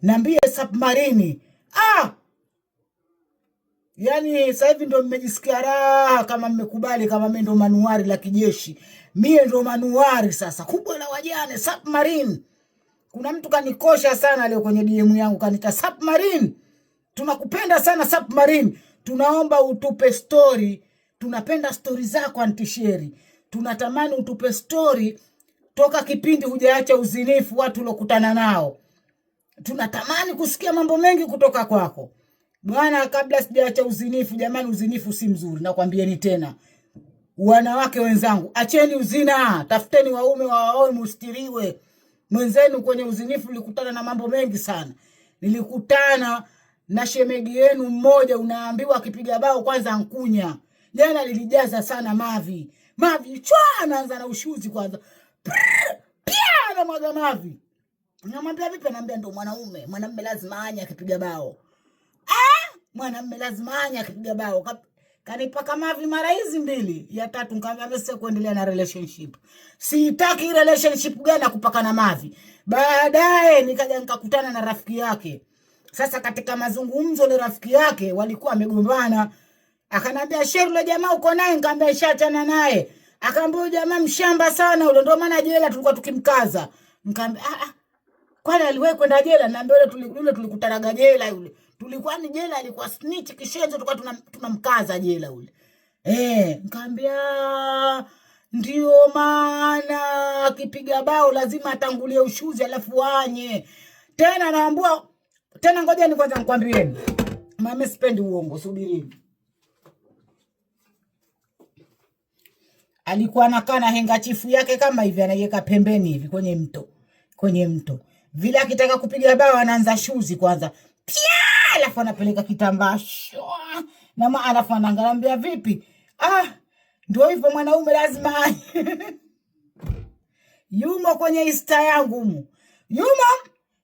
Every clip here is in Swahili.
Niambie submarine. Yaani sasa hivi ndo mmejisikia raha kama mmekubali kama mimi ndo manuari la kijeshi. Mie ndo manuari sasa. Kubwa la wajane submarine. Kuna mtu kanikosha sana leo kwenye DM yangu kanita submarine. Tunakupenda sana submarine. Tunaomba utupe story. Tunapenda story zako Antisheri. Tunatamani utupe story toka kipindi hujaacha uzinifu watu ulokutana nao. Tunatamani kusikia mambo mengi kutoka kwako. Bwana, kabla sijaacha uzinifu, jamani uzinifu si mzuri. Nakwambieni tena. Wanawake wenzangu, acheni uzina. Tafuteni waume waoe mustiriwe. Mwenzenu kwenye uzinifu nilikutana na mambo mengi sana. Nilikutana na shemegi yenu mmoja unaambiwa akipiga bao kwanza ankunya. Jana lilijaza sana mavi. Mavi chwa anaanza na ushuzi kwanza. Pia na mwaga mavi. Namwambia vipi, anambia ndo mwanaume. Mwanamume lazima anye akipiga bao. Mwanamume lazima anye akipiga bao. Kanipaka mavi mara hizi mbili. Ya tatu nikamwambia mimi sasa kuendelea na relationship. Sitaki relationship gani ya kupaka na mavi. Baadaye nikaja nikakutana na rafiki yake. Sasa katika mazungumzo na rafiki yake walikuwa wamegombana. Akanambia Sheru yule jamaa uko naye, nikamwambia nishaachana naye. Akaambia jamaa mshamba sana yule, ndio maana jela tulikuwa tukimkaza. Nikamwambia kwani aliwahi kwenda jela? Naambia yule tulikutanaga jela yule. Tulikuwa ni jela, alikuwa snitch kishenzo, tulikuwa tunamkaza jela yule. Nikamwambia ndio maana akipiga bao lazima atangulie ushuzi alafu anye. Tena naambua tena, ngoja ni kwanza nikwambieni. Mama sipendi uongo, subirini. Alikuwa anakaa na hengachifu yake kama hivi, anaiweka pembeni hivi kwenye mto. Vile akitaka kupiga bao anaanza shuzi kwanza. Pia alafu anapeleka kitambaa. Na alafu anaangalia vipi? Ndio hivyo mwanaume lazima. Yumo kwenye Insta yangu humu.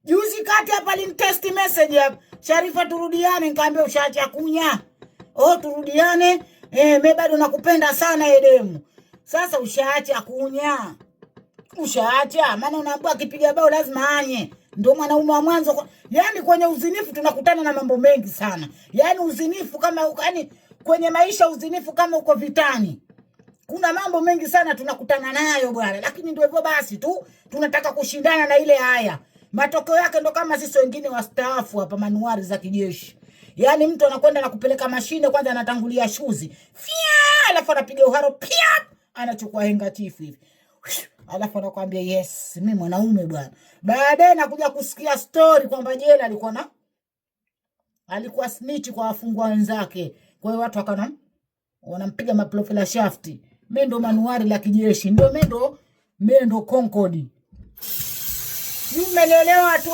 Juzi kati hapa alinitest message hapa. Sharifa turudiane, nikamwambia ushaacha kunya. Turudiane. Mimi bado nakupenda sana edemu. Sasa ushaacha kunya. Ushaacha, maana unaambiwa akipiga bao lazima anye. Ndio mwanaume wa mwanzo. Yaani kwenye uzinifu tunakutana na mambo mengi sana. Yaani uzinifu kama kwenye maisha uzinifu kama uko vitani. Kuna mambo mengi sana tunakutana nayo bwana. Lakini ndio hivyo basi tu tunataka kushindana na ile haya. Matokeo yake ndo kama sisi wengine wastaafu hapa manuari za kijeshi. Yaani mtu anakwenda na kupeleka mashine kwanza anatangulia shuzi. Alafu anapiga uharo pia anachukua hengachifu hivi. Alafu anakuambia yes, mimi mwanaume bwana. Baadaye nakuja kusikia story kwamba jela alikuwa snitch kwa wafungwa wenzake. Kwa hiyo watu wanampiga maprofila shafti. Mimi ndo manuari la kijeshi. Ndio mimi ndo Concorde. Umeelewa watu?